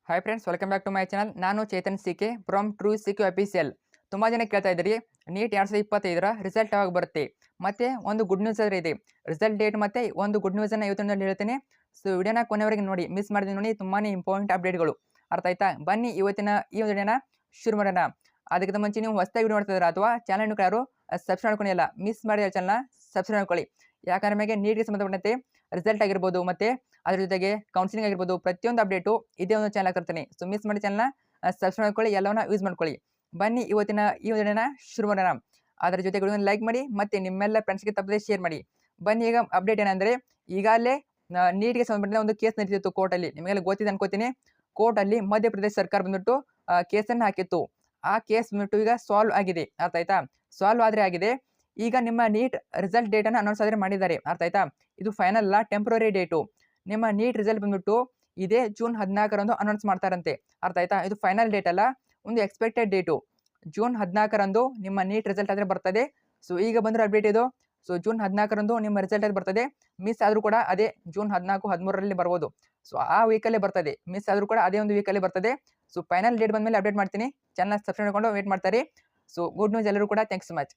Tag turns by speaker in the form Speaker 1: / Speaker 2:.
Speaker 1: Hi friends, welcome back to my channel. ನಾನು Chetan CK from true CQ official. ತುಂಬ ಜನ ಕೇಳ್ತಾ ಇದ್ದೀರಿ, ನೀಟ್ 2025 ರಿಸಲ್ಟ್ ಯಾವಾಗ ಬರುತ್ತೆ? ಮತ್ತೆ ಒಂದು ಗುಡ್ ನ್ಯೂಸ್ ಆದರೆ ಇದೆ. ರಿಸಲ್ಟ್ ಡೇಟ್ ಮತ್ತೆ ಒಂದು ಗುಡ್ ನ್ಯೂಸನ್ನು ಇವತ್ತಿನಲ್ಲಿ ಹೇಳ್ತೀನಿ. ಸೊ ವಿಡಿಯೋನ ಕೊನೆವರೆಗೆ ನೋಡಿ, ಮಿಸ್ ಮಾಡಿದ್ರೆ ನೋಡಿ, ತುಂಬಾ ಇಂಪಾರ್ಟೆಂಟ್ ಅಪ್ಡೇಟ್ಗಳು. ಅರ್ಥ ಆಯ್ತಾ? ಬನ್ನಿ ಇವತ್ತಿನ ಈ ವಿಡಿಯೋನ ಶುರು ಮಾಡೋಣ. ಅದಕ್ಕಿಂತ ಮುಂಚೆ ನೀವು ಹೊಸದಾಗಿ ವಿಡಿಯೋ ನೋಡ್ತಿದ್ದೀರಾ ಅಥವಾ ಚಾನಲ್ ಯಾರು ಸಬ್ಸ್ಕ್ರೈಬ್ ಮಾಡ್ಕೊಂಡಿಲ್ಲ, ಮಿಸ್ ಮಾಡಿ ಚಾನಲ್ನ ಸಬ್ಸ್ಕ್ರೈಬ್ ಮಾಡ್ಕೊಳ್ಳಿ. ಯಾಕಂದ್ರೆ ನಮಗೆ ನೀಟ್ಗೆ ಸಂಬಂಧಪಟ್ಟಂತೆ ರಿಸಲ್ಟ್ ಆಗಿರ್ಬೋದು, ಮತ್ತೆ ಅದ್ರ ಜೊತೆಗೆ ಕೌನ್ಸಿಲಿಂಗ್ ಆಗಿರ್ಬೋದು, ಪ್ರತಿಯೊಂದು ಅಪ್ಡೇಟು ಇದೇ ಒಂದು ಚಾನಲ್ ತರ್ತೀನಿ. ಸೊ ಮಿಸ್ ಮಾಡಿ ಚಾನಲ್ನ ಸಬ್ಸ್ಕ್ರೈಬ್ ಮಾಡ್ಕೊಳ್ಳಿ, ಎಲ್ಲವನ್ನ ಯೂಸ್ ಮಾಡ್ಕೊಳ್ಳಿ. ಬನ್ನಿ ಇವತ್ತಿನ ಈ ವಿಡಿಯೋನ ಶುರು ಮಾಡೋಣ. ಅದರ ಜೊತೆಗೆ ವಿಡಿಯೋನ ಲೈಕ್ ಮಾಡಿ, ಮತ್ತೆ ನಿಮ್ಮೆಲ್ಲ ಫ್ರೆಂಡ್ಸ್ಗೆ ತಪ್ಪದೆ ಶೇರ್ ಮಾಡಿ. ಬನ್ನಿ ಈಗ ಅಪ್ಡೇಟ್ ಏನಂದರೆ, ಈಗಾಗಲೇ ನೀಟ್ಗೆ ಸಂಬಂಧಪಟ್ಟ ಒಂದು ಕೇಸ್ ನಡೀತಿತ್ತು ಕೋರ್ಟಲ್ಲಿ. ನಿಮಗೆಲ್ಲ ಗೊತ್ತಿದೆ ಅನ್ಕೋತೀನಿ. ಕೋರ್ಟಲ್ಲಿ ಮಧ್ಯಪ್ರದೇಶ ಸರ್ಕಾರ ಬಂದ್ಬಿಟ್ಟು ಕೇಸನ್ನು ಹಾಕಿತ್ತು. ಆ ಕೇಸ್ ಬಂದ್ಬಿಟ್ಟು ಈಗ ಸಾಲ್ವ್ ಆಗಿದೆ. ಅರ್ಥ ಆಯ್ತಾ? ಸಾಲ್ವ್ ಆದರೆ ಆಗಿದೆ. ಈಗ ನಿಮ್ಮ ನೀಟ್ ರಿಸಲ್ಟ್ ಡೇಟನ್ನು ಅನೌನ್ಸ್ ಆದರೆ ಮಾಡಿದ್ದಾರೆ. ಅರ್ಥ ಆಯ್ತಾ? ಇದು ಫೈನಲ್ ಅಲ್ಲ, ಟೆಂಪ್ರರಿ ಡೇಟು. ನಿಮ್ಮ ನೀಟ್ ರಿಸಲ್ಟ್ ಬಂದ್ಬಿಟ್ಟು ಇದೇ ಜೂನ್ 14ರಂದು ಅನೌನ್ಸ್ ಮಾಡ್ತಾರಂತೆ. ಅರ್ಥ ಆಯ್ತಾ? ಇದು ಫೈನಲ್ ಡೇಟ್ ಅಲ್ಲ, ಒಂದು ಎಕ್ಸ್ಪೆಕ್ಟೆಡ್ ಡೇಟು. ಜೂನ್ 14ರಂದು ನಿಮ್ಮ ನೀಟ್ ರಿಸಲ್ಟ್ ಆದರೆ ಬರ್ತದೆ. ಸೊ ಈಗ ಬಂದಿರೋ ಅಪ್ಡೇಟ್ ಇದು. ಸೊ ಜೂನ್ 14ರಂದು ನಿಮ್ಮ ರಿಸಲ್ಟ್ ಅದು ಬರ್ತದೆ. ಮಿಸ್ ಆದರೂ ಕೂಡ ಅದೇ ಜೂನ್ 14, 13ರಲ್ಲಿ ಬರ್ಬೋದು. ಸೊ ಆ ವೀಕಲ್ಲೇ ಬರ್ತದೆ. ಮಿಸ್ ಆದರೂ ಕೂಡ ಅದೇ ಒಂದು ವೀಕಲ್ಲೇ ಬರ್ತದೆ. ಸೊ ಫೈನಲ್ ಡೇಟ್ ಬಂದಮೇಲೆ ಅಪ್ಡೇಟ್ ಮಾಡ್ತೀನಿ. ಚಾನಲ್ ಸಬ್ಸ್ಕ್ರೈಬ್ ಮಾಡ್ಕೊಂಡು ವೇಟ್ ಮಾಡ್ತಾರೆ. ಸೊ ಗುಡ್ ನ್ಯೂಸ್ ಎಲ್ಲರೂ ಕೂಡ. Thanks so much.